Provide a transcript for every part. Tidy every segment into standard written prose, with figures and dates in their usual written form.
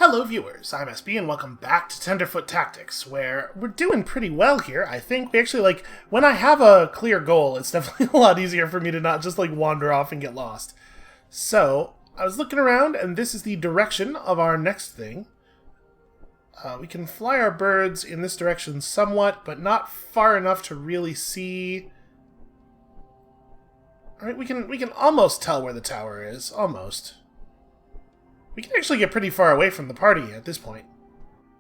Hello viewers, I'm SB and welcome back to Tenderfoot Tactics, where we're doing pretty well here, I think. We actually, when I have a clear goal, it's definitely a lot easier for me to not just, wander off and get lost. So, I was looking around, and this is the direction of our next thing. We can fly our birds in this direction somewhat, but not far enough to really see. Alright, we can almost tell where the tower is, almost. We can actually get pretty far away from the party at this point.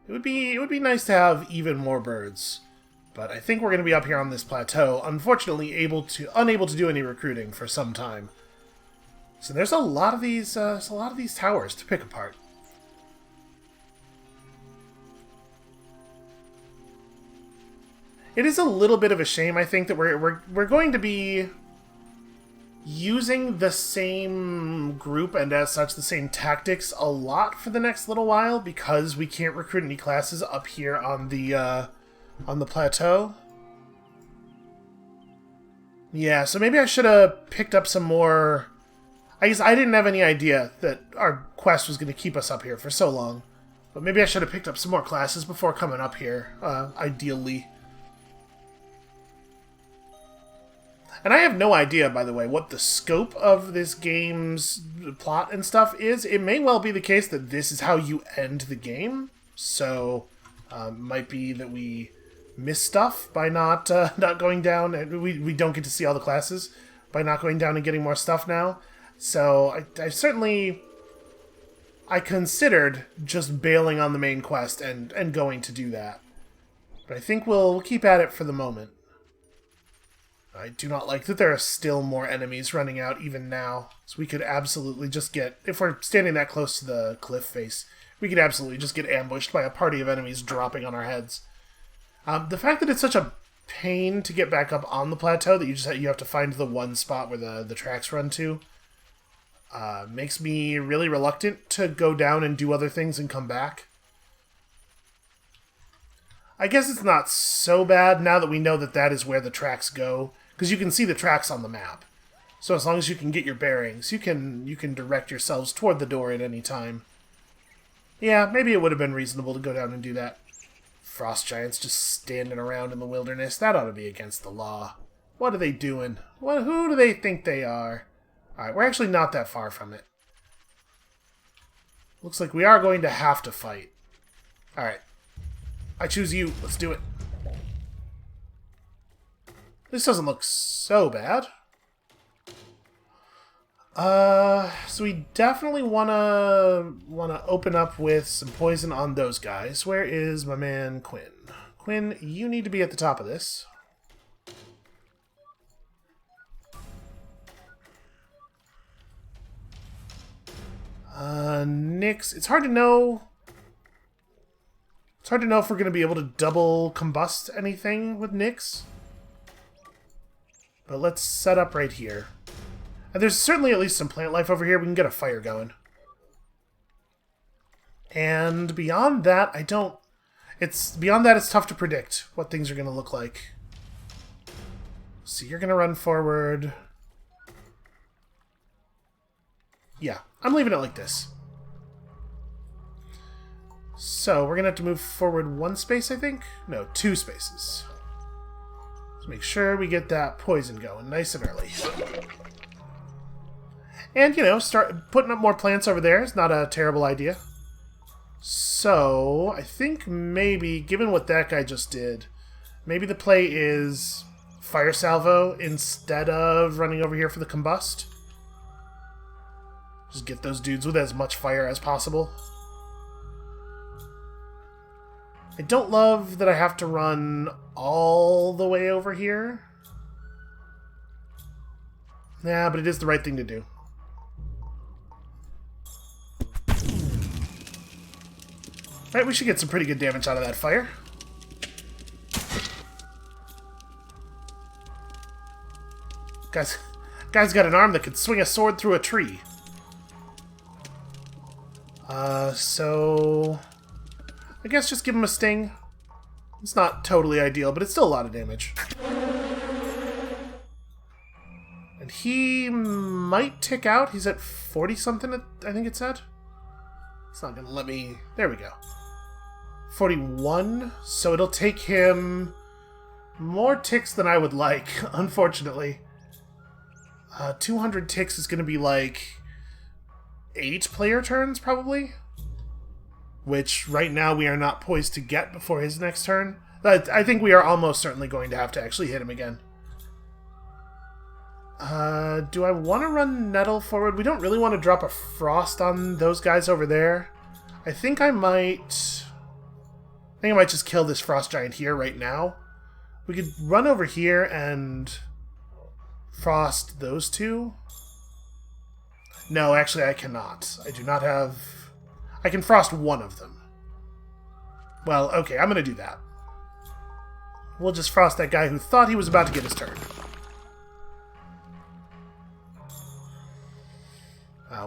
It would be nice to have even more birds, but I think we're going to be up here on this plateau, unfortunately unable to do any recruiting for some time. So there's a lot of these towers to pick apart. It is a little bit of a shame, I think, that we're going to be using the same group and as such the same tactics a lot for the next little while because we can't recruit any classes up here on the plateau. Yeah, so maybe I should have picked up some more. I guess I didn't have any idea that our quest was going to keep us up here for so long, but maybe I should have picked up some more classes before coming up here, ideally. And I have no idea, by the way, what the scope of this game's plot and stuff is. It may well be the case that this is how you end the game. So, might be that we miss stuff by not going down. And we don't get to see all the classes by not going down and getting more stuff now. So, I considered just bailing on the main quest and going to do that. But I think we'll keep at it for the moment. I do not like that there are still more enemies running out even now. So we could absolutely just get, if we're standing that close to the cliff face, we could absolutely just get ambushed by a party of enemies dropping on our heads. The fact that it's such a pain to get back up on the plateau that you have to find the one spot where the tracks run to makes me really reluctant to go down and do other things and come back. I guess it's not so bad now that we know that that is where the tracks go. Because you can see the tracks on the map. So as long as you can get your bearings, you can direct yourselves toward the door at any time. Yeah, maybe it would have been reasonable to go down and do that. Frost giants just standing around in the wilderness, that ought to be against the law. What are they doing? Who do they think they are? Alright, we're actually not that far from it. Looks like we are going to have to fight. Alright. I choose you. Let's do it. This doesn't look so bad. So we definitely wanna open up with some poison on those guys. Where is my man Quinn? Quinn, you need to be at the top of this. Nyx, it's hard to know. It's hard to know if we're gonna be able to double combust anything with Nyx. But let's set up right here. And there's certainly at least some plant life over here. We can get a fire going. And beyond that, it's tough to predict what things are going to look like. So you're going to run forward. Yeah, I'm leaving it like this. So we're going to have to move forward one space, I think? No, 2 spaces. Make sure we get that poison going nice and early. And, start putting up more plants over there is not a terrible idea. So, I think maybe, given what that guy just did, maybe the play is fire salvo instead of running over here for the combust. Just get those dudes with as much fire as possible. I don't love that I have to run all the way over here. Nah, but it is the right thing to do. Alright, we should get some pretty good damage out of that fire. Guy's got an arm that could swing a sword through a tree. So I guess just give him a sting. It's not totally ideal, but it's still a lot of damage. And he might tick out. He's at 40-something, I think it said. It's not going to let me... There we go. 41. So it'll take him more ticks than I would like, unfortunately. 200 ticks is going to be like 8 player turns, probably. Which, right now, we are not poised to get before his next turn. But I think we are almost certainly going to have to actually hit him again. Do I want to run Nettle forward? We don't really want to drop a Frost on those guys over there. I think I might just kill this Frost Giant here right now. We could run over here and Frost those two. No, actually I cannot. I do not have... I can Frost one of them. Well, okay, I'm going to do that. We'll just Frost that guy who thought he was about to get his turn.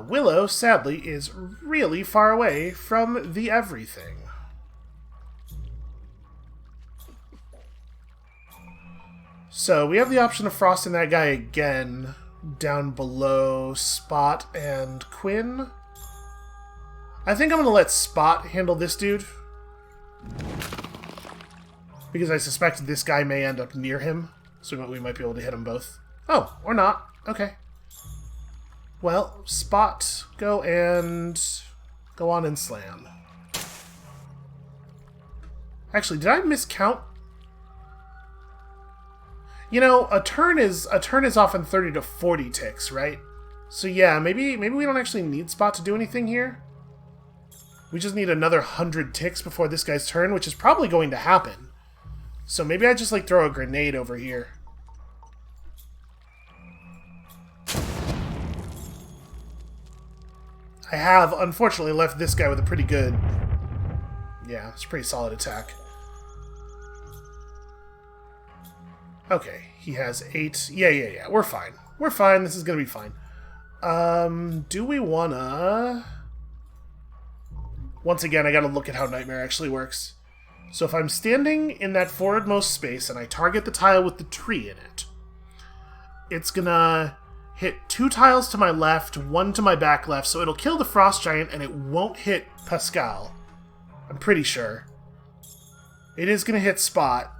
Willow, sadly, is really far away from the everything. So, we have the option of frosting that guy again down below Spot and Quinn. I think I'm going to let Spot handle this dude. Because I suspect this guy may end up near him. So we might be able to hit them both. Oh, or not. Okay. Well, Spot, go on and slam. Actually, did I miscount? You know, a turn is often 30 to 40 ticks, right? So yeah, maybe we don't actually need Spot to do anything here. We just need another 100 ticks before this guy's turn, which is probably going to happen. So maybe I just like throw a grenade over here. I have, unfortunately, left this guy with a pretty good... Yeah, it's a pretty solid attack. Okay, he has 8... Yeah, we're fine. We're fine, this is gonna be fine. Do we wanna... Once again, I gotta look at how Nightmare actually works. So if I'm standing in that forwardmost space and I target the tile with the tree in it, it's gonna... hit 2 tiles to my left, 1 to my back left, so it'll kill the Frost Giant and it won't hit Pascal. I'm pretty sure. It is going to hit Spot.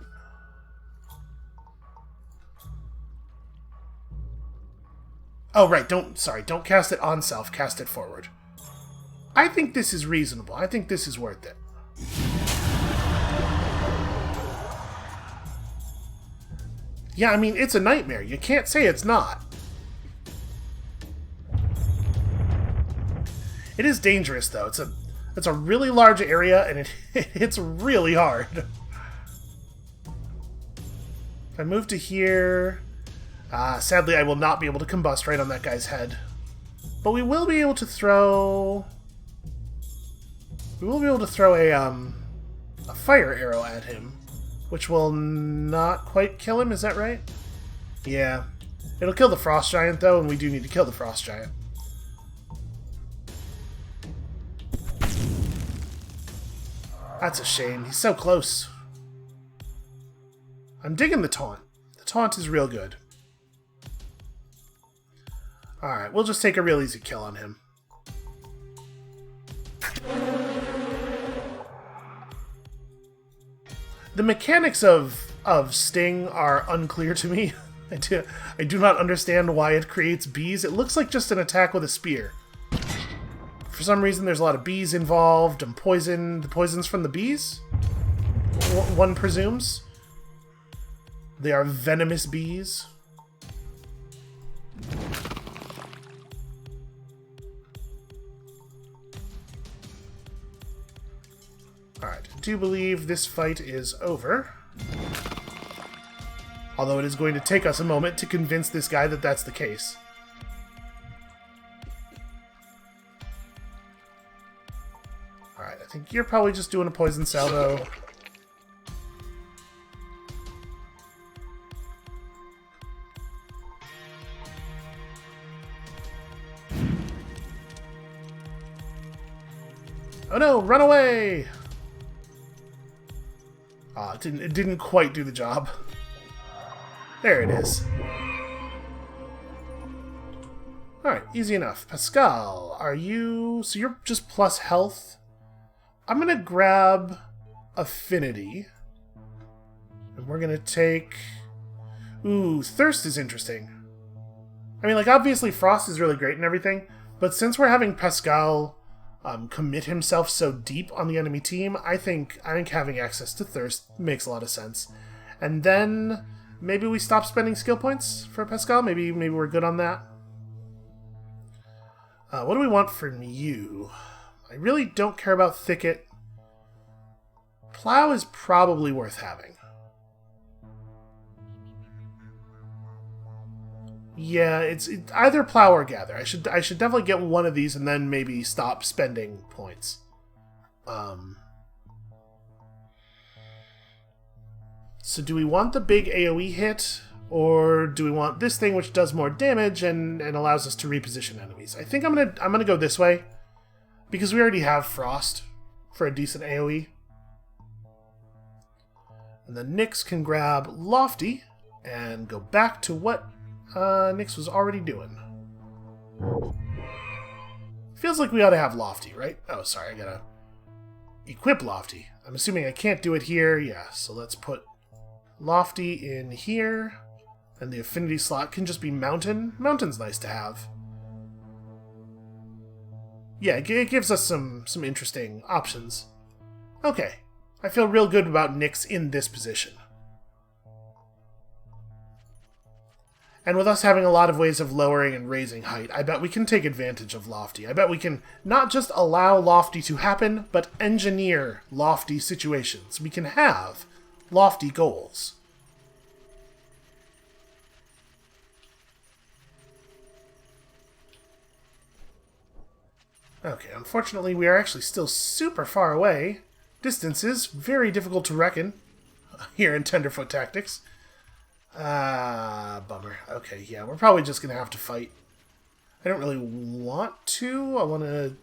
Oh, right, don't cast it on self, cast it forward. I think this is reasonable. I think this is worth it. Yeah, I mean, it's a nightmare. You can't say it's not. It is dangerous, though. It's a really large area, and it hits really hard. If I move to here... sadly, I will not be able to combust right on that guy's head. But we will be able to throw... We will be able to throw a fire arrow at him, which will not quite kill him, is that right? Yeah. It'll kill the Frost Giant, though, and we do need to kill the Frost Giant. That's a shame. He's so close. I'm digging the taunt. The taunt is real good. Alright, we'll just take a real easy kill on him. The mechanics of Sting are unclear to me. I do not understand why it creates bees. It looks like just an attack with a spear. For some reason, there's a lot of bees involved, and the poisons from the bees? One presumes. They are venomous bees. Alright, I do believe this fight is over. Although it is going to take us a moment to convince this guy that that's the case. Alright, I think you're probably just doing a poison salvo. Oh no, run away! Ah, it didn't quite do the job. There it is. Alright, easy enough. Pascal, are you... So you're just plus health? I'm gonna grab affinity. And we're gonna take... Ooh, thirst is interesting. I mean, like, obviously frost is really great and everything, but since we're having Pascal commit himself so deep on the enemy team, I think having access to thirst makes a lot of sense. And then maybe we stop spending skill points for Pascal. Maybe we're good on that. What do we want from you? I really don't care about Thicket. Plow is probably worth having. Yeah, it's either Plow or Gather. I should definitely get one of these and then maybe stop spending points. So do we want the big AoE hit? Or do we want this thing which does more damage and allows us to reposition enemies? I think I'm gonna go this way. Because we already have Frost for a decent AoE. And then Nyx can grab Lofty and go back to what Nyx was already doing. Feels like we ought to have Lofty, right? Oh, sorry, I gotta equip Lofty. I'm assuming I can't do it here. Yeah, so let's put Lofty in here. And the affinity slot can just be Mountain. Mountain's nice to have. Yeah, it gives us some interesting options. Okay. I feel real good about Nyx in this position. And with us having a lot of ways of lowering and raising height, I bet we can take advantage of Lofty. I bet we can not just allow Lofty to happen, but engineer Lofty situations. We can have Lofty goals. Okay, unfortunately we are actually still super far away. Distances, very difficult to reckon here in Tenderfoot Tactics. Bummer. Okay, yeah, we're probably just going to have to fight. I don't really want to. I want to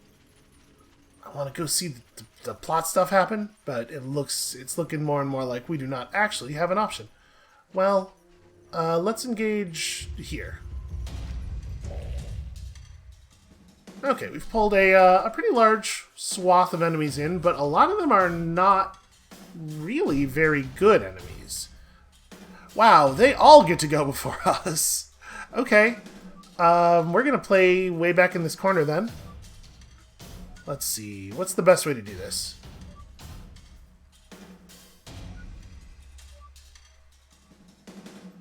go see the plot stuff happen, but it's looking more and more like we do not actually have an option. Well, let's engage here. Okay, we've pulled a pretty large swath of enemies in, but a lot of them are not really very good enemies. Wow, they all get to go before us. Okay, we're going to play way back in this corner then. Let's see, what's the best way to do this?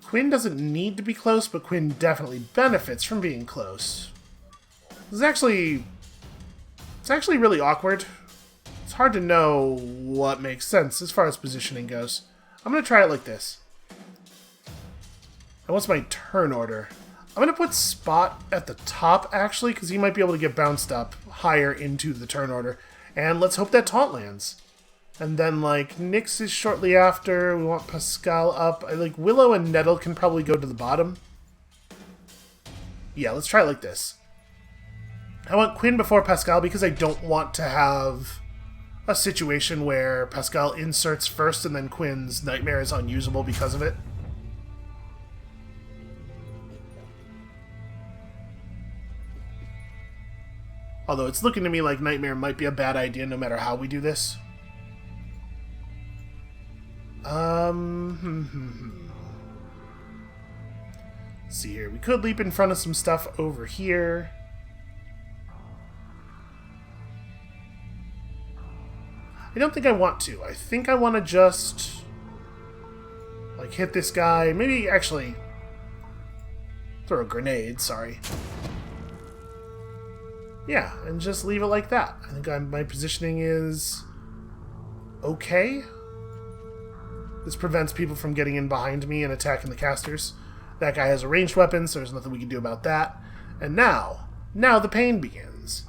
Quinn doesn't need to be close, but Quinn definitely benefits from being close. It's actually really awkward. It's hard to know what makes sense as far as positioning goes. I'm going to try it like this. And what's my turn order? I'm going to put Spot at the top, actually, because he might be able to get bounced up higher into the turn order. And let's hope that taunt lands. And then, like, Nyx is shortly after. We want Pascal up. Like, Willow and Nettle can probably go to the bottom. Yeah, let's try it like this. I want Quinn before Pascal because I don't want to have a situation where Pascal inserts first and then Quinn's Nightmare is unusable because of it. Although it's looking to me like Nightmare might be a bad idea no matter how we do this. Let's see here. We could leap in front of some stuff over here. I don't think I want to. I think I want to just like hit this guy. Maybe actually throw a grenade, sorry. Yeah, and just leave it like that. I think my positioning is okay. This prevents people from getting in behind me and attacking the casters. That guy has a ranged weapon, so there's nothing we can do about that. And now the pain begins.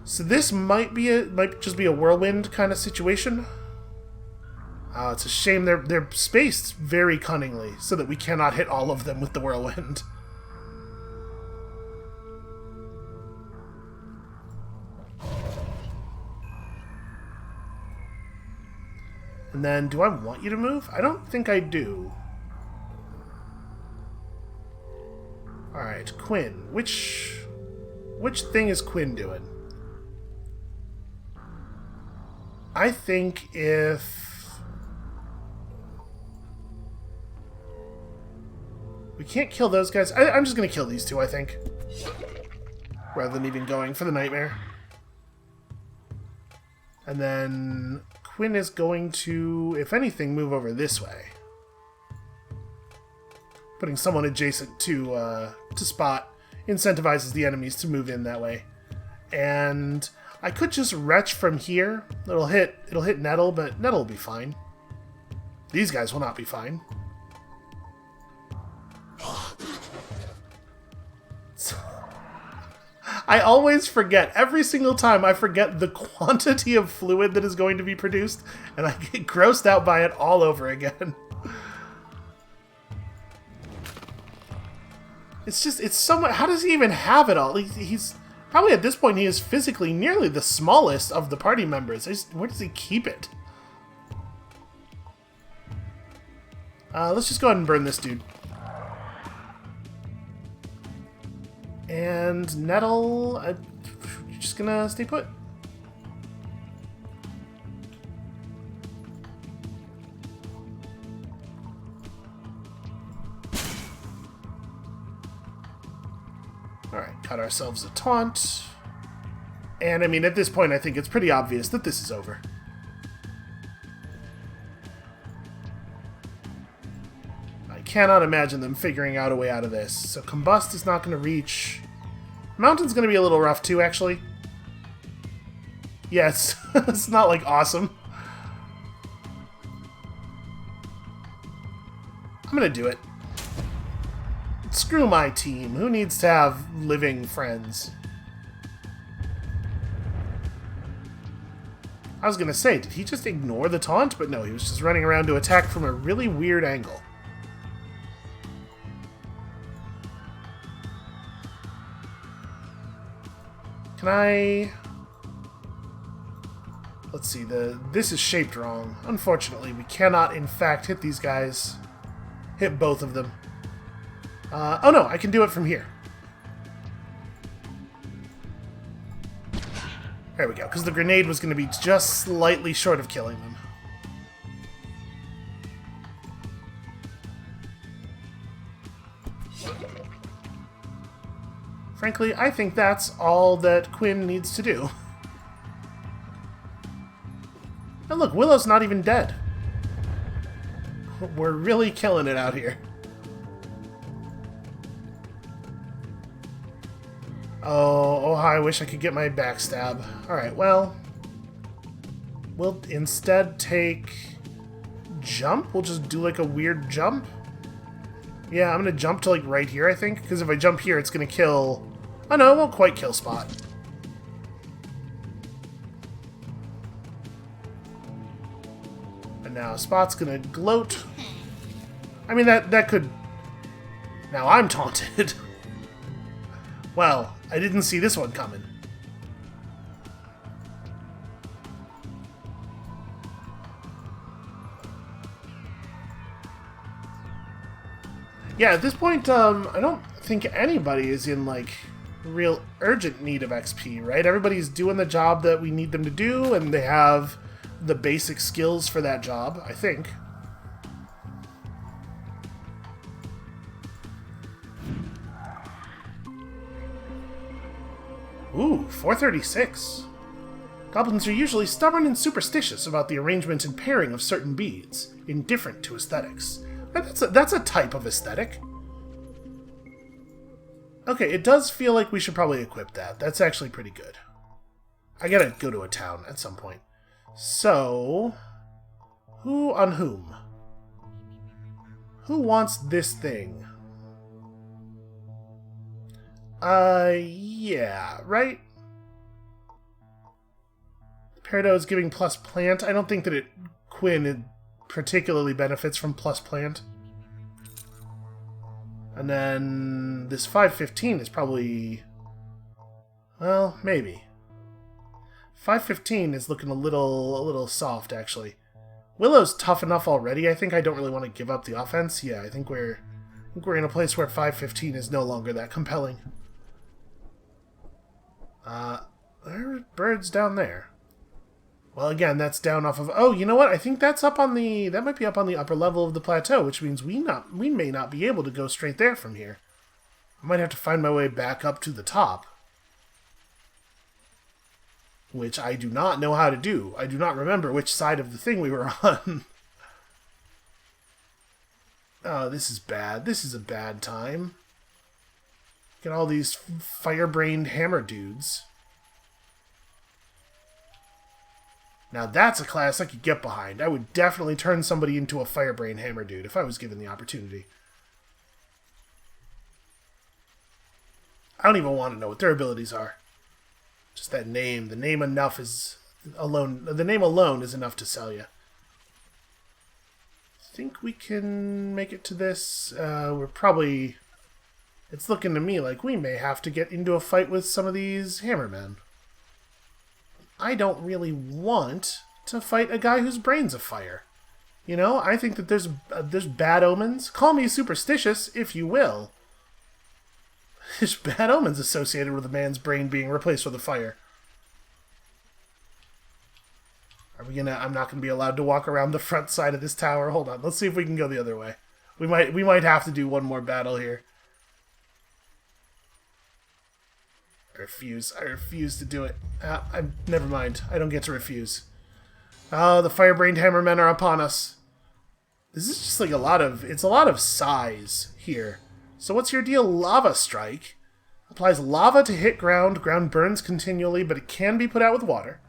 So this might just be a whirlwind kind of situation. It's a shame they're spaced very cunningly so that we cannot hit all of them with the whirlwind. And then, do I want you to move? I don't think I do. Alright. Alright, Quinn. Which thing is Quinn doing? I think if... we can't kill those guys. I'm just going to kill these two, I think. Rather than even going for the nightmare. And then Quinn is going to, if anything, move over this way. Putting someone adjacent to Spot incentivizes the enemies to move in that way. And I could just retch from here. It'll hit Nettle, but Nettle will be fine. These guys will not be fine. I always forget. Every single time I forget the quantity of fluid that is going to be produced, and I get grossed out by it all over again. It's so much. How does he even have it all? He's probably at this point he is physically nearly the smallest of the party members. Where does he keep it? Let's just go ahead and burn this dude. And Nettle, you're just gonna stay put. Alright, got ourselves a taunt. And I mean, at this point, I think it's pretty obvious that this is over. I cannot imagine them figuring out a way out of this. So Combust is not going to reach. Mountain's going to be a little rough too, actually. Yes, it's not like awesome. I'm going to do it. Screw my team. Who needs to have living friends? I was going to say, did he just ignore the taunt? But no, he was just running around to attack from a really weird angle. Can I... let's see, this is shaped wrong. Unfortunately, we cannot, in fact, hit these guys. Hit both of them. Oh no, I can do it from here. There we go, because the grenade was going to be just slightly short of killing them. Frankly, I think that's all that Quinn needs to do. And look, Willow's not even dead. We're really killing it out here. Oh, I wish I could get my backstab. Alright, well, we'll instead take jump. We'll just do like a weird jump. Yeah, I'm going to jump to like right here, I think, because if I jump here, it's going to kill... oh no, it won't quite kill Spot. And now Spot's going to gloat. I mean, that could... now I'm taunted. Well, I didn't see this one coming. Yeah, at this point, I don't think anybody is in, like, real urgent need of XP, right? Everybody's doing the job that we need them to do, and they have the basic skills for that job, I think. Ooh, 436. Goblins are usually stubborn and superstitious about the arrangement and pairing of certain beads, indifferent to aesthetics. That's a type of aesthetic. Okay, it does feel like we should probably equip that. That's actually pretty good. I gotta go to a town at some point. So... who on whom? Who wants this thing? Yeah, right? Peridot is giving plus plant. I don't think that Quinn particularly benefits from plus plant. And then this 515 is probably... well, maybe. 515 is looking a little soft, actually. Willow's tough enough already. I think I don't really want to give up the offense. Yeah, I think we're I think we're in a place where 515 is no longer that compelling. There are birds down there. Well, again, that's down off of... Oh, you know what? I think that's up on the... That might be up on the upper level of the plateau, which means we may not be able to go straight there from here. I might have to find my way back up to the top. Which I do not know how to do. I do not remember which side of the thing we were on. Oh, this is bad. This is a bad time. Get all these Firebrained hammer dudes. Now that's a class I could get behind. I would definitely turn somebody into a Firebrained hammer dude if I was given the opportunity. I don't even want to know what their abilities are. Just that name. The name enough is alone. The name alone is enough to sell you. I think we can make it to this. We're probably... It's looking to me like we may have to get into a fight with some of these hammermen. I don't really want to fight a guy whose brain's afire. You know, I think that there's bad omens. Call me superstitious, if you will. There's bad omens associated with a man's brain being replaced with a fire. Are we gonna... I'm not gonna be allowed to walk around the front side of this tower. Hold on, let's see if we can go the other way. We might have to do one more battle here. I refuse to do it. Never mind. I don't get to refuse. Oh, the Firebrained hammermen are upon us. This is just like it's a lot of size here. So what's your deal? Lava Strike. Applies lava to hit ground. Ground burns continually, but it can be put out with water.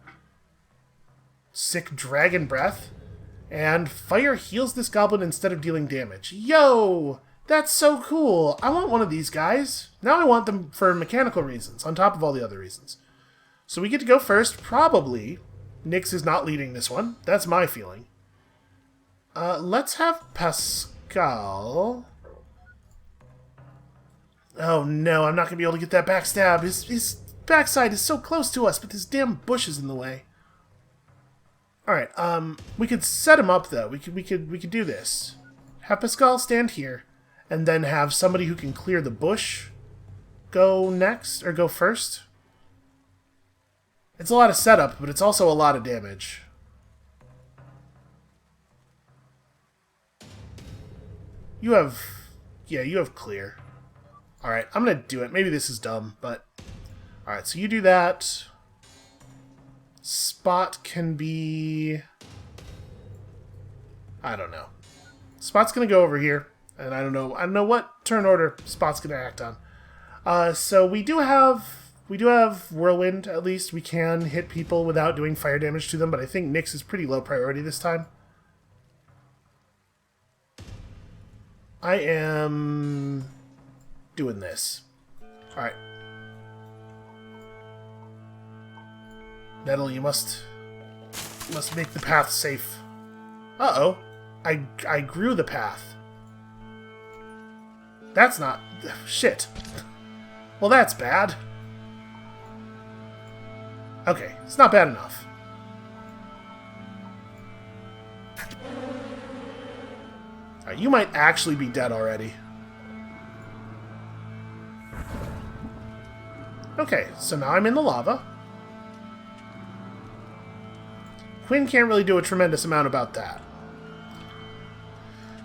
Sick Dragon Breath. And fire heals this goblin instead of dealing damage. Yo! That's so cool. I want one of these guys. Now I want them for mechanical reasons, on top of all the other reasons. So we get to go first. Probably. Nyx is not leading this one. That's my feeling. Let's have Pascal. Oh no, I'm not going to be able to get that backstab. His backside is so close to us, but this damn bush is in the way. Alright, we could set him up though. We could do this. Have Pascal stand here. And then have somebody who can clear the bush go next, or go first. It's a lot of setup, but it's also a lot of damage. You have clear. Alright, I'm gonna do it. Maybe this is dumb, but... Alright, so you do that. Spot can be... I don't know. Spot's gonna go over here. And I don't know what turn order Spot's gonna act on. So we do have Whirlwind, at least. We can hit people without doing fire damage to them, but I think Nyx is pretty low priority this time. I am doing this. Alright. Nettle, you must make the path safe. Uh-oh. I grew the path. That's not... Shit. Well, that's bad. Okay, it's not bad enough. Alright, you might actually be dead already. Okay, so now I'm in the lava. Quinn can't really do a tremendous amount about that.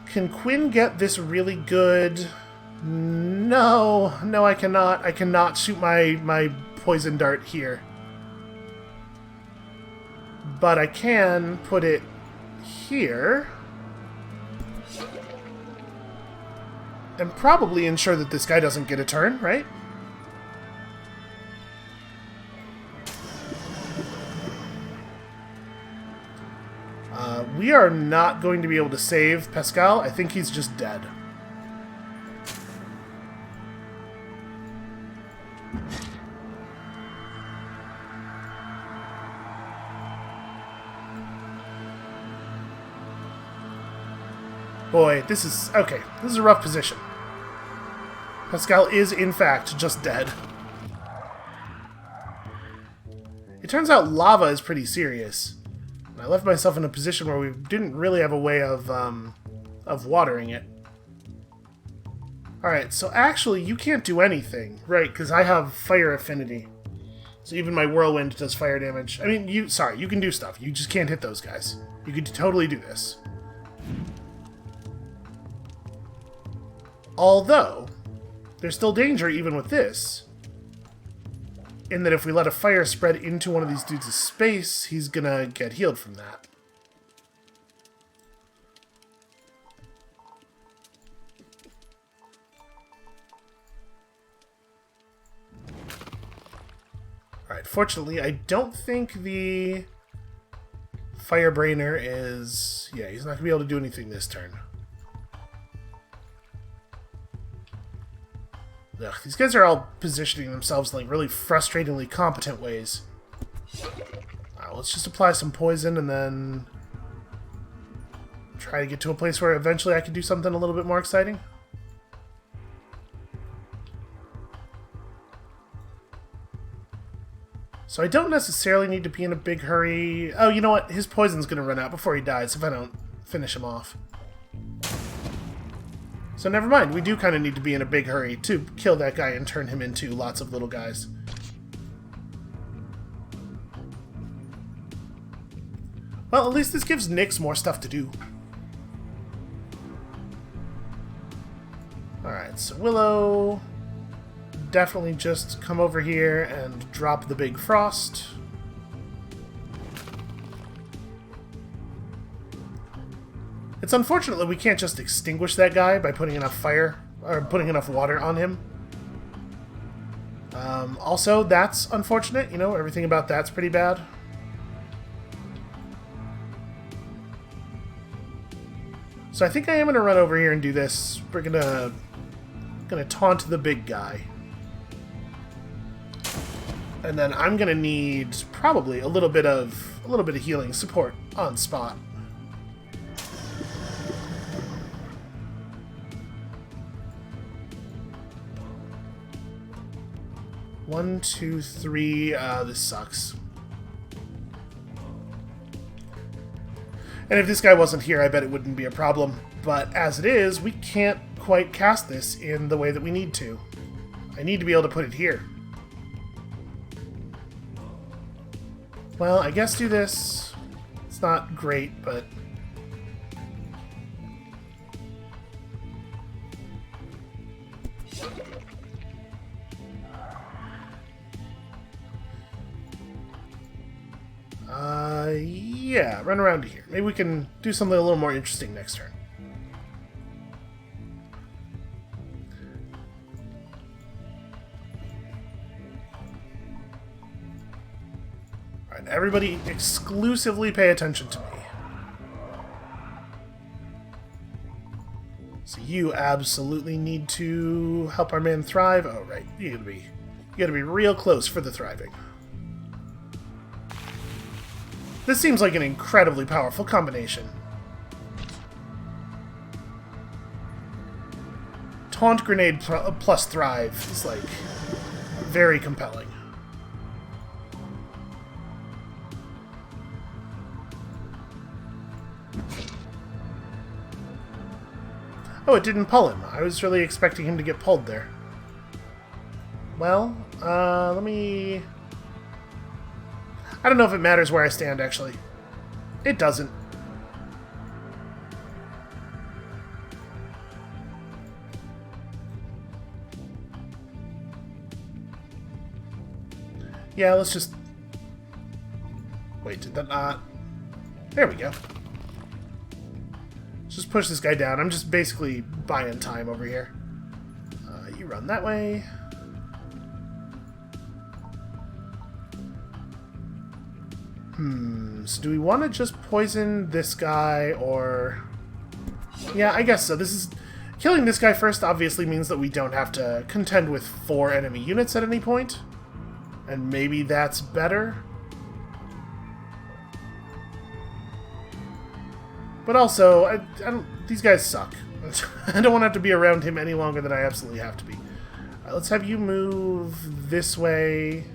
Can Quinn get this really good... No, I cannot. I cannot shoot my poison dart here. But I can put it here. And probably ensure that this guy doesn't get a turn, right? We are not going to be able to save Pascal. I think he's just dead. Boy, this is... Okay, this is a rough position. Pascal is, in fact, just dead. It turns out lava is pretty serious. I left myself in a position where we didn't really have a way of watering it. Alright, so actually you can't do anything, right? Because I have fire affinity. So even my whirlwind does fire damage. I mean, you can do stuff. You just can't hit those guys. You could totally do this. Although, there's still danger even with this. In that if we let a fire spread into one of these dudes' space, he's gonna get healed from that. Alright, fortunately, I don't think the Firebrained is... Yeah, he's not going to be able to do anything this turn. Ugh, these guys are all positioning themselves in like really frustratingly competent ways. Let's just apply some poison and then try to get to a place where eventually I can do something a little bit more exciting. So I don't necessarily need to be in a big hurry. Oh, you know what? His poison's going to run out before he dies if I don't finish him off. So never mind. We do kind of need to be in a big hurry to kill that guy and turn him into lots of little guys. Well, at least this gives Nyx more stuff to do. Alright, so Willow... definitely just come over here and drop the big frost. It's unfortunate that we can't just extinguish that guy by putting enough fire, or putting enough water on him. Also, that's unfortunate, you know, everything about that's pretty bad. So I think I am going to run over here and do this. We're gonna taunt the big guy. And then I'm gonna need probably a little bit of healing support on spot. One, two, three. This sucks. And if this guy wasn't here, I bet it wouldn't be a problem. But as it is, we can't quite cast this in the way that we need to. I need to be able to put it here. Well, I guess do this. It's not great, but... yeah, run around here. Maybe we can do something a little more interesting next turn. Alright, everybody exclusively pay attention to me. So you absolutely need to help our man thrive. Oh, right. You gotta be real close for the thriving. This seems like an incredibly powerful combination. Taunt Grenade plus Thrive is, like, very compelling. Oh, it didn't pull him. I was really expecting him to get pulled there. Well, let me... I don't know if it matters where I stand, actually. It doesn't. Yeah, let's just... Wait, did that not... There we go. Let's just push this guy down. I'm just basically buying time over here. You run that way. So do we want to just poison this guy, or... Yeah, I guess so. This is... Killing this guy first obviously means that we don't have to contend with 4 enemy units at any point. And maybe that's better. But also, I don't... These guys suck. I don't want to have to be around him any longer than I absolutely have to be. Let's have you move this way...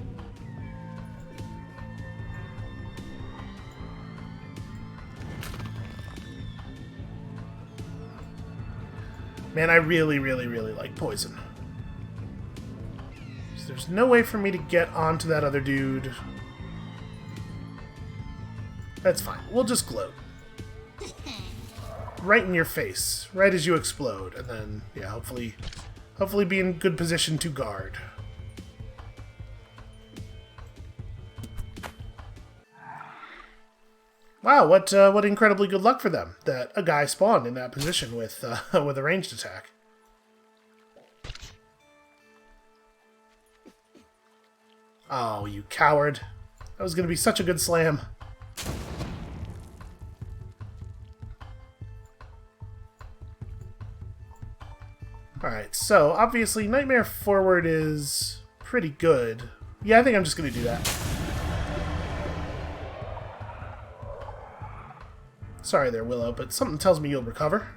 Man, I really, really, really like poison. So there's no way for me to get onto that other dude. That's fine. We'll just gloat. Right in your face. Right as you explode. And then, yeah, hopefully be in good position to guard. Wow, what incredibly good luck for them that a guy spawned in that position with with a ranged attack. Oh, you coward. That was going to be such a good slam. Alright, so obviously Nightmare forward is pretty good. Yeah, I think I'm just going to do that. Sorry there, Willow, but something tells me you'll recover.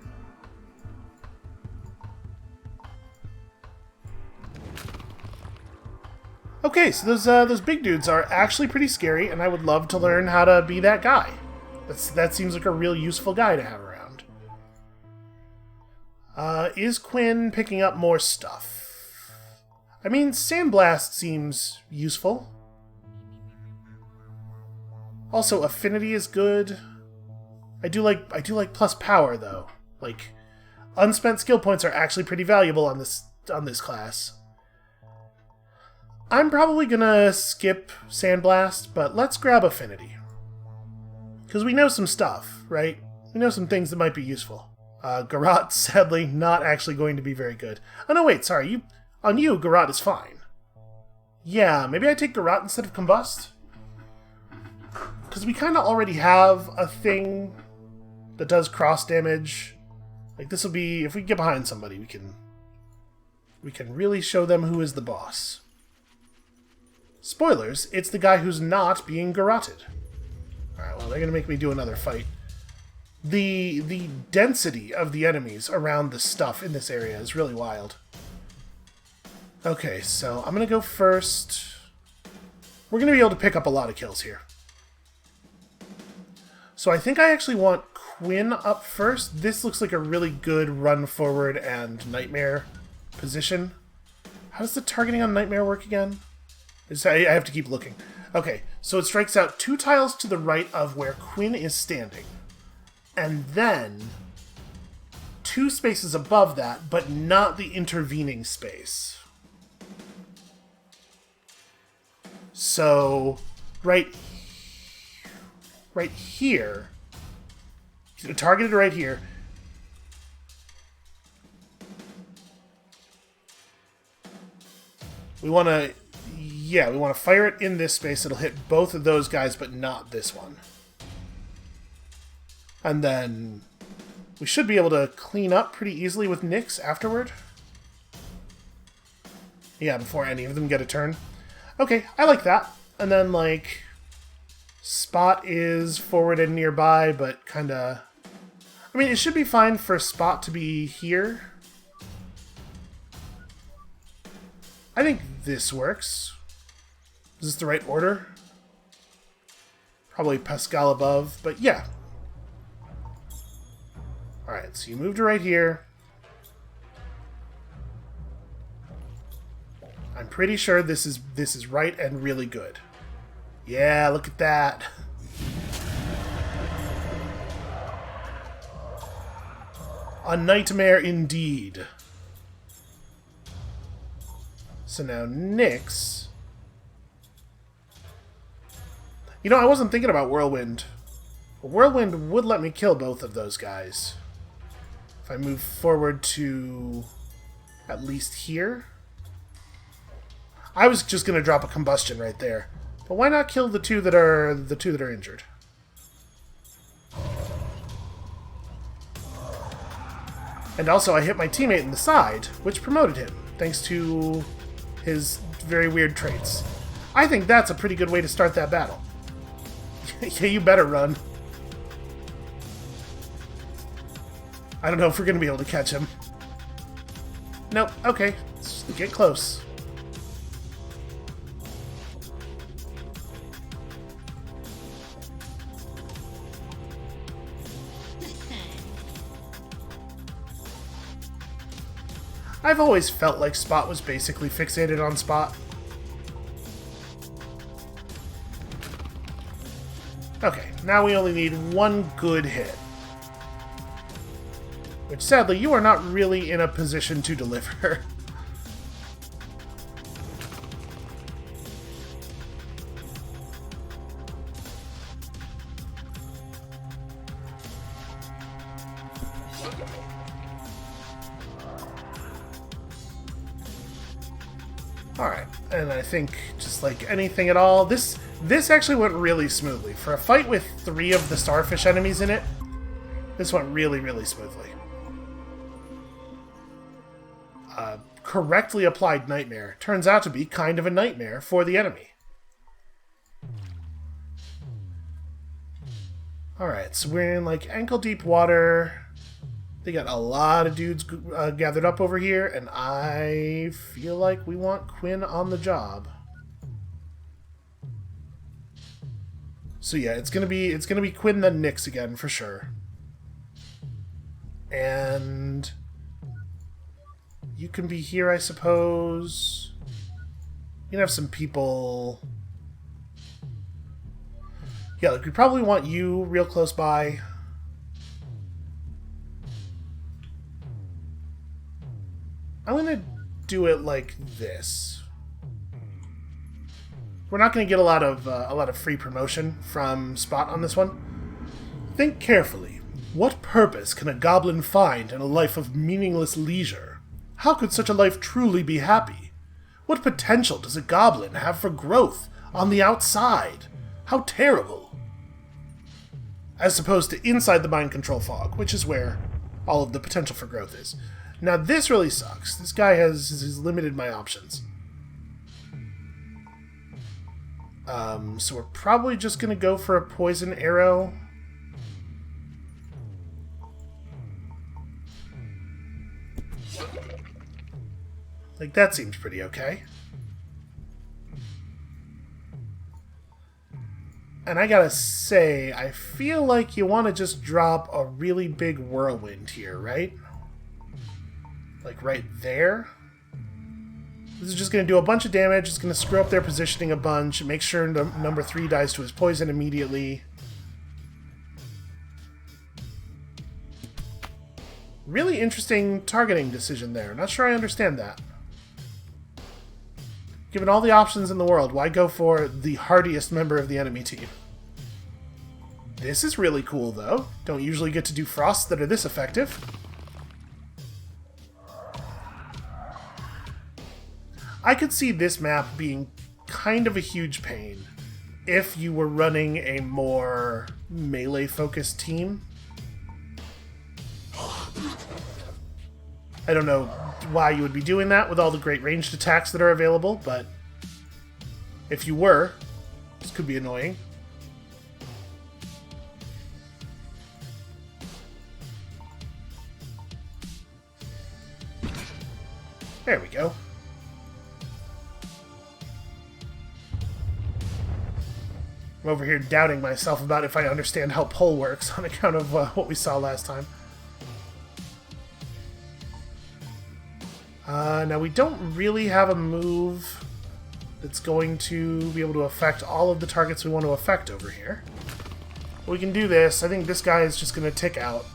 Okay, so those big dudes are actually pretty scary, and I would love to learn how to be that guy. That seems like a real useful guy to have around. Is Quinn picking up more stuff? I mean, Sandblast seems useful. Also, Affinity is good. I do like plus power though. Like, unspent skill points are actually pretty valuable on this class. I'm probably gonna skip Sandblast, but let's grab Affinity. Because we know some stuff, right? We know some things that might be useful. Garrote, sadly, not actually going to be very good. Oh no, wait, sorry. On you, Garrote is fine. Yeah, maybe I take Garrote instead of Combust? Because we kind of already have a thing that does cross damage. Like, this will be... If we get behind somebody, we can really show them who is the boss. Spoilers, it's the guy who's not being garroted. Alright, well, they're going to make me do another fight. The density of the enemies around the stuff in this area is really wild. Okay, so I'm going to go first. We're going to be able to pick up a lot of kills here. So I think I actually want Quinn up first. This looks like a really good run forward and Nightmare position. How does the targeting on Nightmare work again? I have to keep looking. Okay, so it strikes out 2 tiles to the right of where Quinn is standing. And then 2 spaces above that, but not the intervening space. So, right here, targeted right here. We want to fire it in this space. It'll hit both of those guys, but not this one. And then we should be able to clean up pretty easily with Nyx afterward. Yeah, before any of them get a turn. Okay, I like that. And then, like, Spot is forward and nearby, but kind of... I mean, it should be fine for Spot to be here. I think this works. Is this the right order? Probably Pascal above, but yeah. Alright, so you moved to right here. I'm pretty sure this is right and really good. Yeah, look at that. A nightmare indeed. So now Nyx. You know, I wasn't thinking about Whirlwind. Whirlwind would let me kill both of those guys. If I move forward to at least here. I was just going to drop a combustion right there. But why not kill the two that are injured? And also I hit my teammate in the side, which promoted him, thanks to his very weird traits. I think that's a pretty good way to start that battle. Yeah, you better run. I don't know if we're going to be able to catch him. Nope, okay. Let's get close. I've always felt like Spot was basically fixated on Spot. Okay, now we only need one good hit. Which, sadly, you are not really in a position to deliver. Alright, and I think, just like anything at all, this actually went really smoothly. For a fight with 3 of the starfish enemies in it, this went really, really smoothly. Correctly applied nightmare turns out to be kind of a nightmare for the enemy. Alright, so we're in like ankle-deep water. They got a lot of dudes gathered up over here, and I feel like we want Quinn on the job. So yeah, it's gonna be Quinn then Nyx again for sure. And you can be here, I suppose. You can have some people. Yeah, like we probably want you real close by. I'm gonna do it like this. We're not gonna get a lot of free promotion from Spot on this one. Think carefully. What purpose can a goblin find in a life of meaningless leisure? How could such a life truly be happy? What potential does a goblin have for growth on the outside? How terrible! As opposed to inside the mind control fog, which is where all of the potential for growth is. Now this really sucks. This guy has limited my options. So we're probably just gonna go for a poison arrow. Like, that seems pretty okay. And I gotta say, I feel like you want to just drop a really big whirlwind here, right? Like right there. This is just going to do a bunch of damage. It's going to screw up their positioning a bunch. Make sure number 3 dies to his poison immediately. Really interesting targeting decision there. Not sure I understand that. Given all the options in the world, why go for the hardiest member of the enemy team? This is really cool, though. Don't usually get to do frosts that are this effective. I could see this map being kind of a huge pain if you were running a more melee-focused team. I don't know why you would be doing that with all the great ranged attacks that are available, but if you were, this could be annoying. There we go. I'm over here doubting myself about if I understand how pull works on account of what we saw last time. Now we don't really have a move that's going to be able to affect all of the targets we want to affect over here. We can do this. I think this guy is just going to tick out.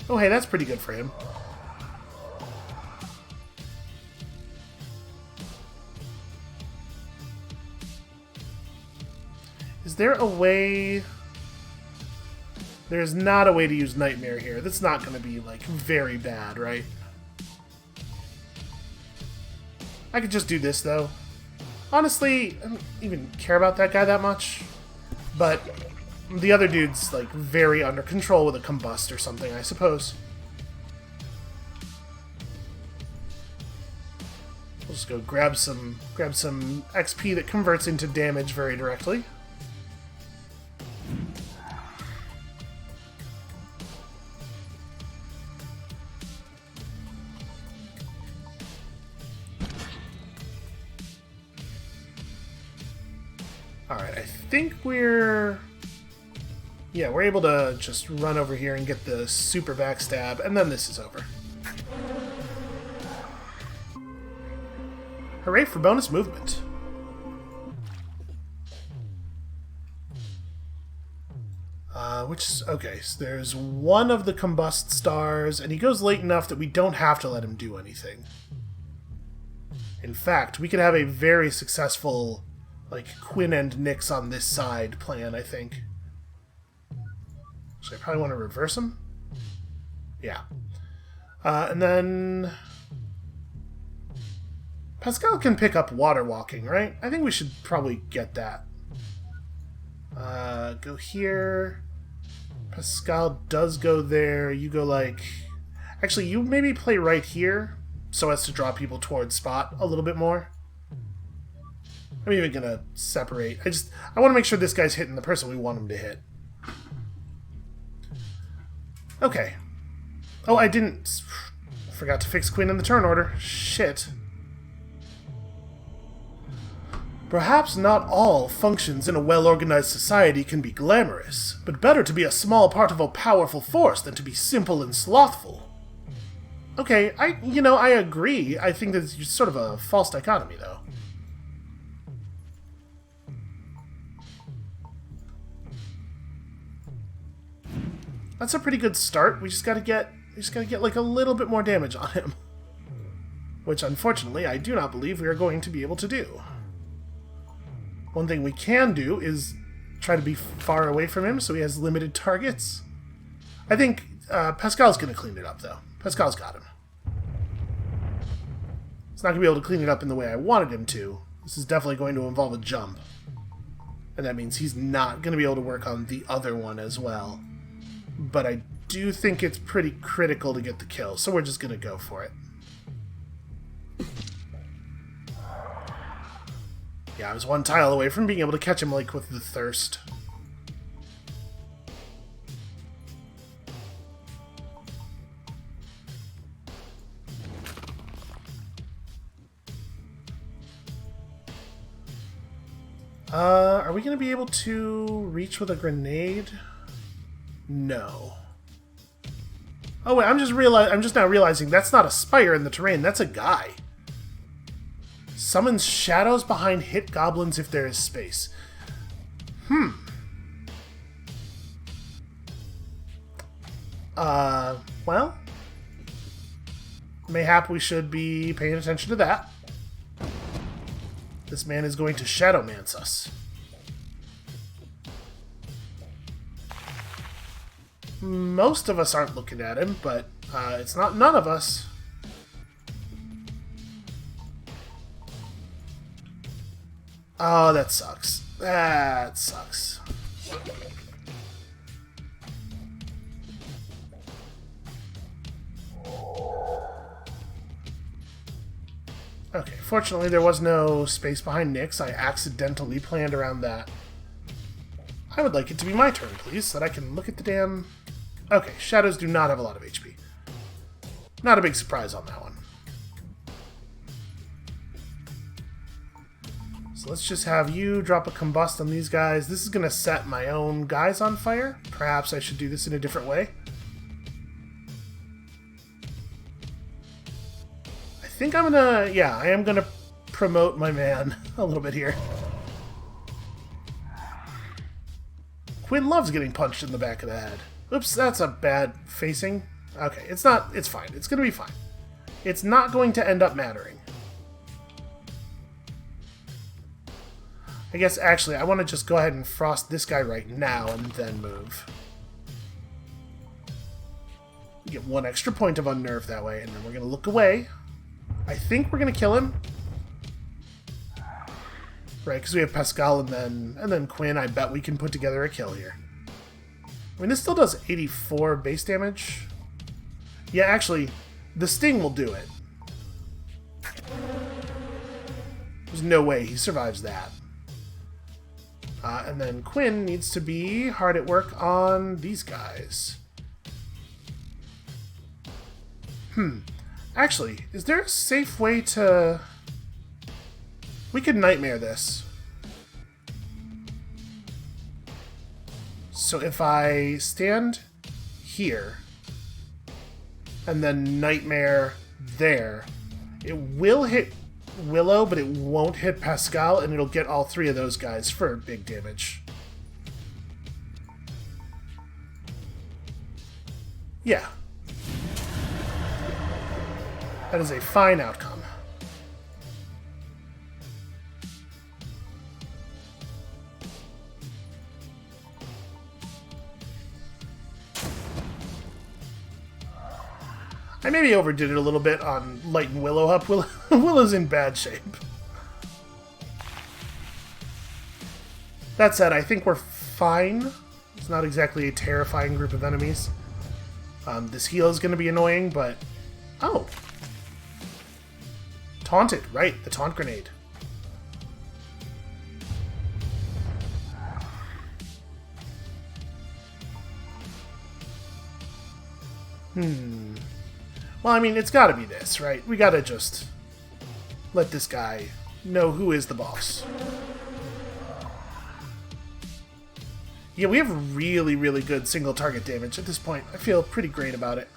Oh, hey, that's pretty good for him. Is there a way... There's not a way to use Nightmare here. That's not going to be, like, very bad, right? I could just do this, though. Honestly, I don't even care about that guy that much. But the other dude's, like, very under control with a combust or something, I suppose. We'll just go grab some XP that converts into damage very directly. Alright, I think we're... Yeah, we're able to just run over here and get the super backstab, and then this is over. Hooray for bonus movement. Okay, so there's one of the combust stars, and he goes late enough that we don't have to let him do anything. In fact, we could have a very successful, like, Quinn and Nyx on this side plan, I think. So I probably want to reverse him? Yeah. And then... Pascal can pick up water walking, right? I think we should probably get that. Go here. Pascal does go there. You go like... Actually, you maybe play right here so as to draw people towards Spot a little bit more. I'm even going to separate. I want to make sure this guy's hitting the person we want him to hit. Okay. Oh, I didn't... Forgot to fix Quinn in the turn order. Shit. Perhaps not all functions in a well-organized society can be glamorous, but better to be a small part of a powerful force than to be simple and slothful. Okay, I agree. I think that's sort of a false dichotomy, though. That's a pretty good start. We just gotta get like a little bit more damage on him. Which, unfortunately, I do not believe we are going to be able to do. One thing we can do is try to be far away from him so he has limited targets. I think Pascal's going to clean it up, though. Pascal's got him. He's not going to be able to clean it up in the way I wanted him to. This is definitely going to involve a jump. And that means he's not going to be able to work on the other one as well. But I do think it's pretty critical to get the kill, so we're just going to go for it. Yeah, I was one tile away from being able to catch him, like, with the thirst. Are we going to be able to reach with a grenade? No. Oh, wait, I'm just now realizing that's not a spire in the terrain, that's a guy. Summons shadows behind hit goblins if there is space. Well, mayhap we should be paying attention to that. This man is going to shadowmance us. Most of us aren't looking at him, but it's not none of us. Oh, that sucks. That sucks. Okay, fortunately there was no space behind Nyx. I accidentally planned around that. I would like it to be my turn, please, so that I can look at the damn... Okay, shadows do not have a lot of HP. Not a big surprise on that one. So let's just have you drop a combust on these guys. This is going to set my own guys on fire. Perhaps I should do this in a different way. I think I'm going to... Yeah, I am going to promote my man a little bit here. Quinn loves getting punched in the back of the head. Oops, that's a bad facing. Okay, it's not... It's fine. It's going to be fine. It's not going to end up mattering. I guess, actually, I want to just go ahead and frost this guy right now and then move. Get one extra point of unnerve that way, and then we're going to look away. I think we're going to kill him. Right, because we have Pascal and then Quinn. I bet we can put together a kill here. I mean, this still does 84 base damage. Yeah, actually, the sting will do it. There's no way he survives that. And then Quinn needs to be hard at work on these guys. Actually, is there a safe way to... We could nightmare this. So if I stand here, and then nightmare there, it will hit Willow, but it won't hit Pascal, and it'll get all three of those guys for big damage. Yeah. That is a fine outcome. I maybe overdid it a little bit on lighten Willow up. Willow's in bad shape. That said, I think we're fine. It's not exactly a terrifying group of enemies. This heal is going to be annoying, but... Oh! Taunted, right, the taunt grenade. Well, I mean, it's gotta be this, right? We gotta just let this guy know who is the boss. Yeah, we have really, really good single target damage at this point. I feel pretty great about it.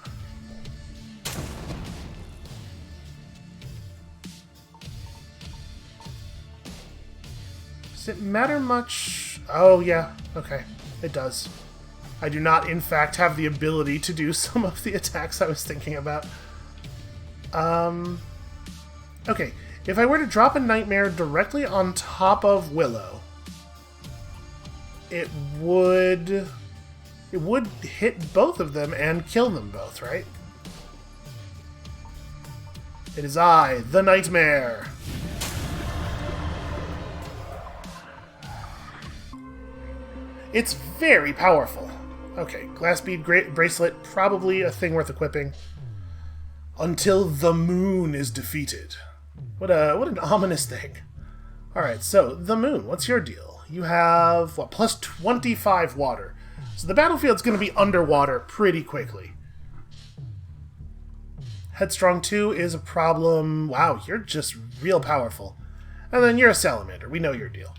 Does it matter much? Oh, yeah. Okay. It does. I do not, in fact, have the ability to do some of the attacks I was thinking about. Okay. If I were to drop a Nightmare directly on top of Willow, it would hit both of them and kill them both, right? It is I, the Nightmare. It's very powerful. Okay, glass bead bracelet, probably a thing worth equipping. Until the moon is defeated. What an ominous thing. Alright, so, the moon, what's your deal? You have, what, plus 25 water. So the battlefield's going to be underwater pretty quickly. Headstrong 2 is a problem. Wow, you're just real powerful. And then you're a salamander. We know your deal.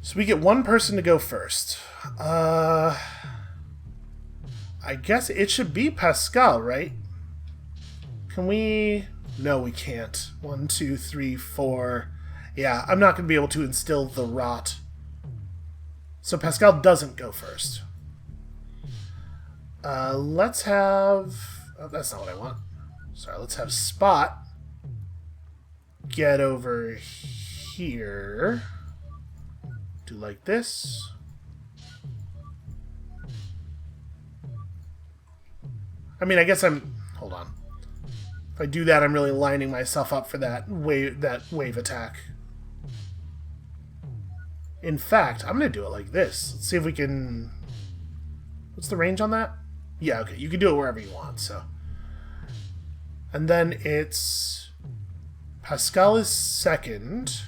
So we get one person to go first. I guess it should be Pascal, right? Can we... No, we can't. 1, 2, 3, 4... Yeah, I'm not going to be able to instill the rot. So Pascal doesn't go first. Let's have... Oh, that's not what I want. Sorry, let's have Spot get over here. Do like this. I mean, I guess I'm... Hold on. If I do that, I'm really lining myself up for that wave attack. In fact, I'm going to do it like this. Let's see if we can... What's the range on that? Yeah, okay. You can do it wherever you want, so... And then it's... Pascal is second.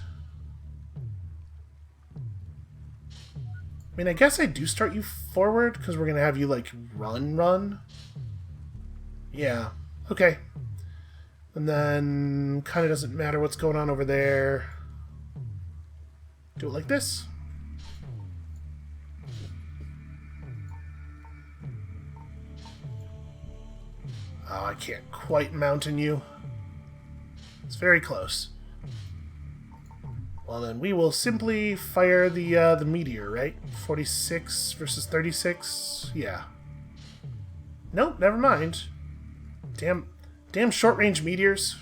I mean, I guess I do start you forward, because we're going to have you, like, run. Yeah. Okay. And then, kind of doesn't matter what's going on over there. Do it like this. Oh, I can't quite mountain you. It's very close. Well, then we will simply fire the meteor, right? 46 versus 36? Yeah. Nope, never mind. Damn short-range meteors.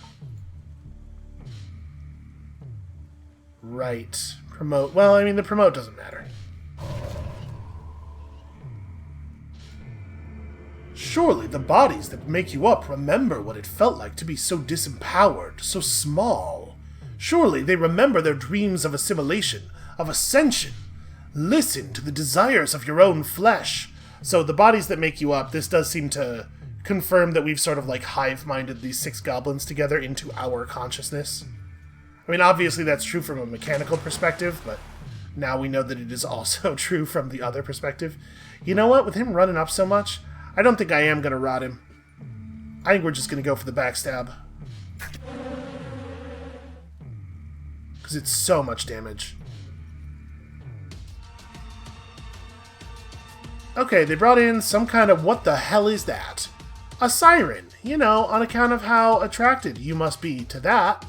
Right. Promote. Well, I mean, the promote doesn't matter. Surely the bodies that make you up remember what it felt like to be so disempowered, so small. Surely they remember their dreams of assimilation, of ascension. Listen to the desires of your own flesh. So the bodies that make you up, this does seem to confirm that we've sort of like hive-minded these 6 goblins together into our consciousness. I mean, obviously that's true from a mechanical perspective, but now we know that it is also true from the other perspective. You know what? With him running up so much, I don't think I am going to rot him. I think we're just going to go for the backstab. Because it's so much damage. Okay, they brought in some kind of... What the hell is that? A siren. you know, on account of how attracted you must be to that.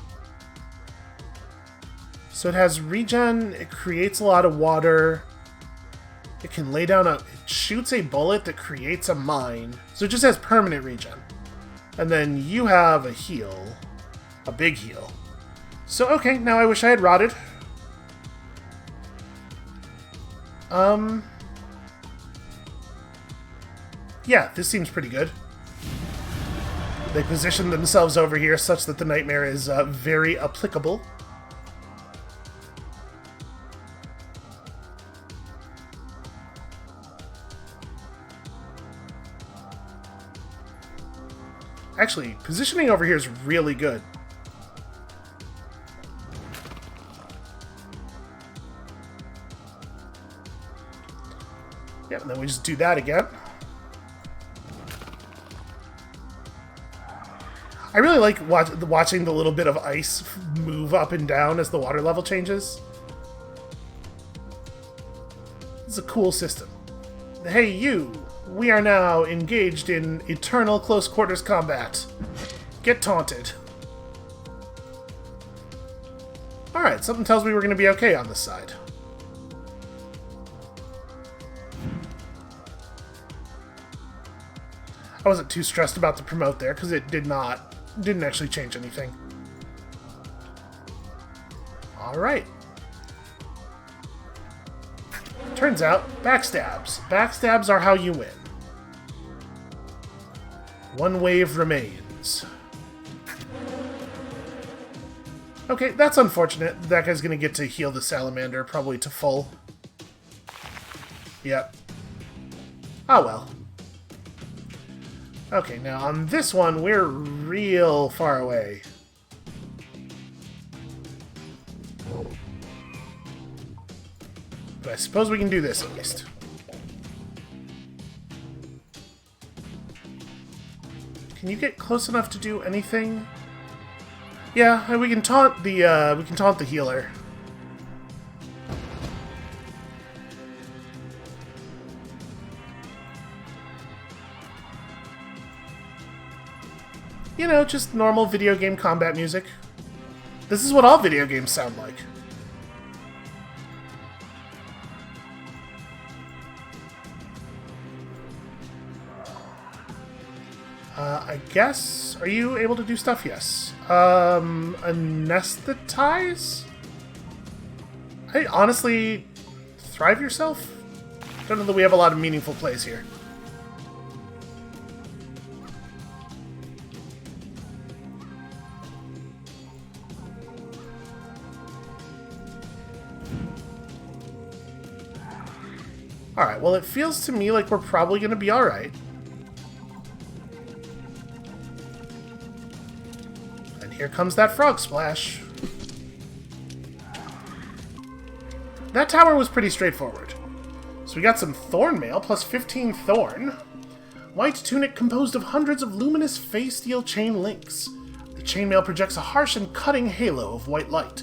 So it has regen, it creates a lot of water, it can lay down it shoots a bullet that creates a mine, so it just has permanent regen. And then you have a heal, a big heal. So okay, now I wish I had rotted. Yeah, this seems pretty good. They positioned themselves over here such that the nightmare is very applicable. Actually, positioning over here is really good. Yep, and then we just do that again. I really like watching the little bit of ice move up and down as the water level changes. It's a cool system. Hey, you! We are now engaged in eternal close quarters combat. Get taunted. Alright, something tells me we're going to be okay on this side. I wasn't too stressed about the promote there, because it didn't actually change anything. Alright. Turns out, backstabs. Backstabs are how you win. One wave remains. Okay, that's unfortunate. That guy's gonna get to heal the salamander, probably to full. Yep. Oh well. Okay, now on this one, we're real far away. But I suppose we can do this at least. Can you get close enough to do anything? Yeah, we can taunt the healer. You know, just normal video game combat music. This is what all video games sound like. I guess... Are you able to do stuff? Yes. Anesthetize? Hey, honestly... Thrive yourself? Don't know that we have a lot of meaningful plays here. Alright, well it feels to me like we're probably going to be alright. And here comes that frog splash. That tower was pretty straightforward. So we got some thorn mail, plus 15 thorn. White tunic composed of hundreds of luminous phase steel chain links. The chainmail projects a harsh and cutting halo of white light.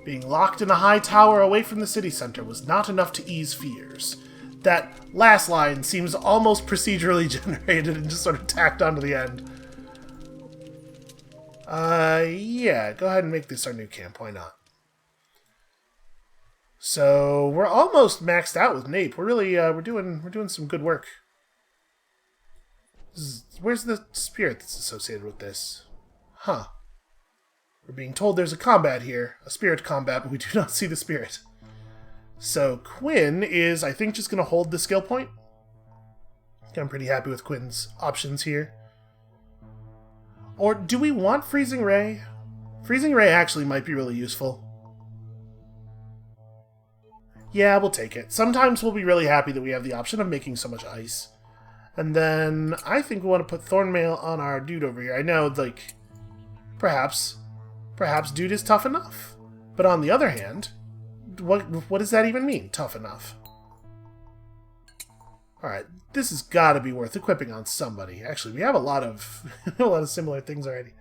Being locked in a high tower away from the city center was not enough to ease fears. That last line seems almost procedurally generated and just sort of tacked onto the end. Yeah, go ahead and make this our new camp, why not? So, we're almost maxed out with Nape. We're really, we're doing some good work. Where's the spirit that's associated with this? Huh. We're being told there's a combat here, a spirit combat, but we do not see the spirit. So Quinn is, I think, just going to hold the skill point. I'm pretty happy with Quinn's options here. Or do we want Freezing Ray? Freezing Ray actually might be really useful. Yeah, we'll take it. Sometimes we'll be really happy that we have the option of making so much ice. And then I think we want to put Thornmail on our dude over here. I know, like, perhaps dude is tough enough. But on the other hand... What does that even mean, tough enough? Alright, this has got to be worth equipping on somebody. Actually, we have a lot of similar things already.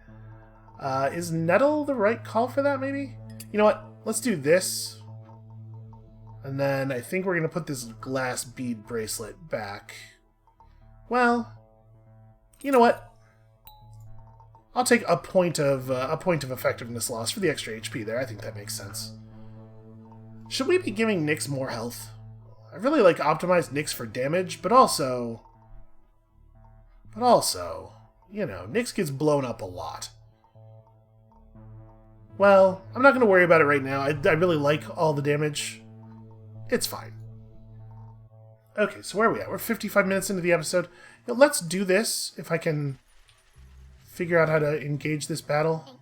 Is Nettle the right call for that, maybe? You know what? Let's do this. And then I think we're going to put this glass bead bracelet back. Well, you know what? I'll take a point of effectiveness loss for the extra HP there. I think that makes sense. Should we be giving Nyx more health? I really like optimized Nyx for damage, but also, you know, Nyx gets blown up a lot. Well, I'm not going to worry about it right now. I really like all the damage. It's fine. Okay, so where are we at? We're 55 minutes into the episode. Now, let's do this, if I can figure out how to engage this battle.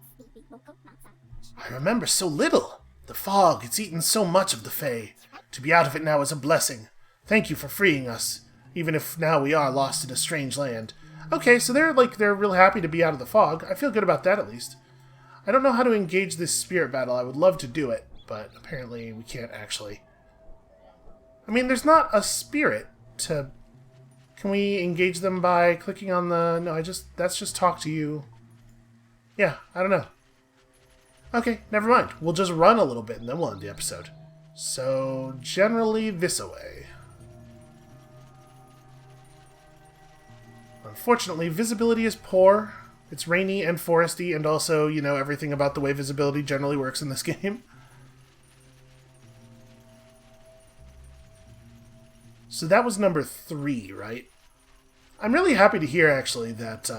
I remember so little. The fog, it's eaten so much of the Fae. To be out of it now is a blessing. Thank you for freeing us, even if now we are lost in a strange land. Okay, so they're real happy to be out of the fog. I feel good about that, at least. I don't know how to engage this spirit battle. I would love to do it, but apparently we can't actually. I mean, there's not a spirit to... Can we engage them by clicking on the... No, that's just talk to you. Yeah, I don't know. Okay, never mind. We'll just run a little bit and then we'll end the episode. So, generally this away. Unfortunately, visibility is poor. It's rainy and foresty, and also, you know, everything about the way visibility generally works in this game. So that was number 3, right? I'm really happy to hear, actually, that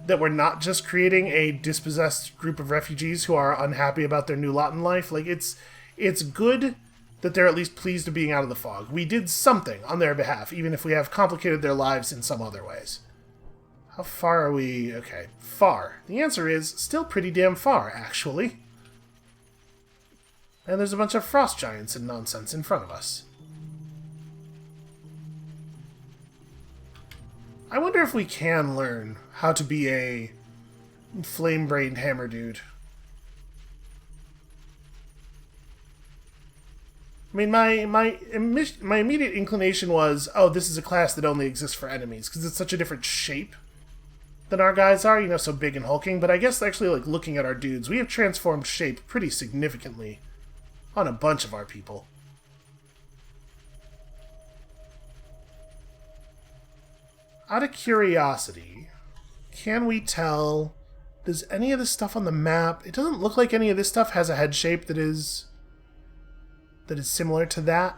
that we're not just creating a dispossessed group of refugees who are unhappy about their new lot in life. Like, it's good that they're at least pleased with being out of the fog. We did something on their behalf, even if we have complicated their lives in some other ways. How far are we? Okay, far. The answer is still pretty damn far, actually. And there's a bunch of frost giants and nonsense in front of us. I wonder if we can learn how to be a flame-brained hammer dude. I mean, my immediate inclination was, oh, this is a class that only exists for enemies, because it's such a different shape than our guys are, you know, so big and hulking. But I guess actually, like, looking at our dudes, we have transformed shape pretty significantly on a bunch of our people. Out of curiosity, can we tell, does any of this stuff on the map, it doesn't look like any of this stuff has a head shape that is similar to that.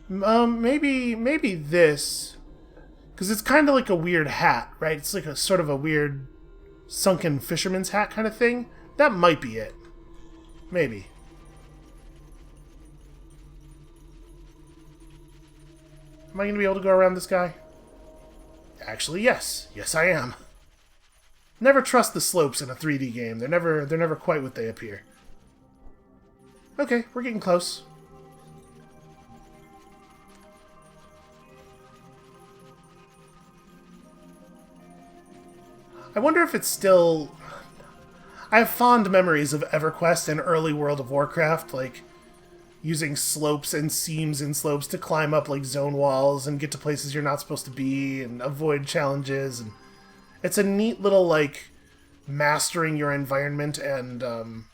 Maybe this, because it's kind of like a weird hat, right? It's like a sort of a weird sunken fisherman's hat kind of thing. That might be it. Maybe. Am I going to be able to go around this guy? Actually, yes. Yes, I am. Never trust the slopes in a 3D game. They're never quite what they appear. Okay, we're getting close. I wonder if it's still... I have fond memories of EverQuest and early World of Warcraft, like using slopes and seams in slopes to climb up like zone walls and get to places you're not supposed to be and avoid challenges. And it's a neat little, like, mastering your environment and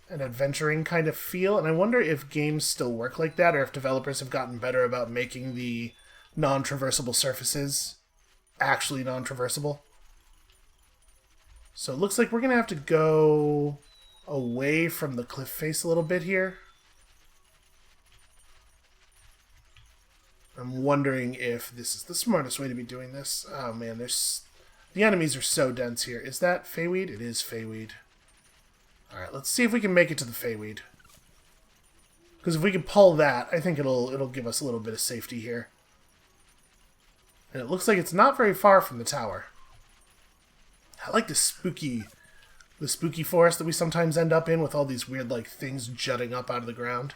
adventuring kind of feel. And I wonder if games still work like that, or if developers have gotten better about making the non-traversable surfaces actually non-traversable. So it looks like we're going to have to go away from the cliff face a little bit here. I'm wondering if this is the smartest way to be doing this. Oh man, the enemies are so dense here. Is that Feyweed? It is Feyweed. Alright, let's see if we can make it to the Feyweed. Because if we can pull that, I think it'll give us a little bit of safety here. And it looks like it's not very far from the tower. I like the spooky forest that we sometimes end up in with all these weird, like, things jutting up out of the ground.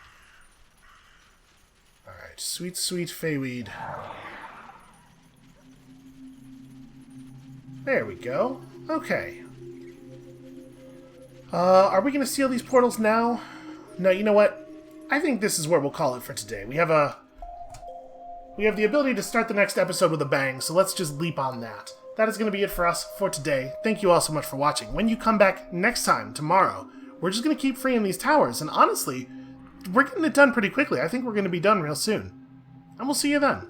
Alright, sweet, sweet Feyweed. There we go. Okay. Are we going to seal these portals now? No, you know what? I think this is where we'll call it for today. We have the ability to start the next episode with a bang, so let's just leap on that. That is going to be it for us for today. Thank you all so much for watching. When you come back next time, tomorrow, we're just going to keep freeing these towers, and honestly, we're getting it done pretty quickly. I think we're going to be done real soon. And we'll see you then.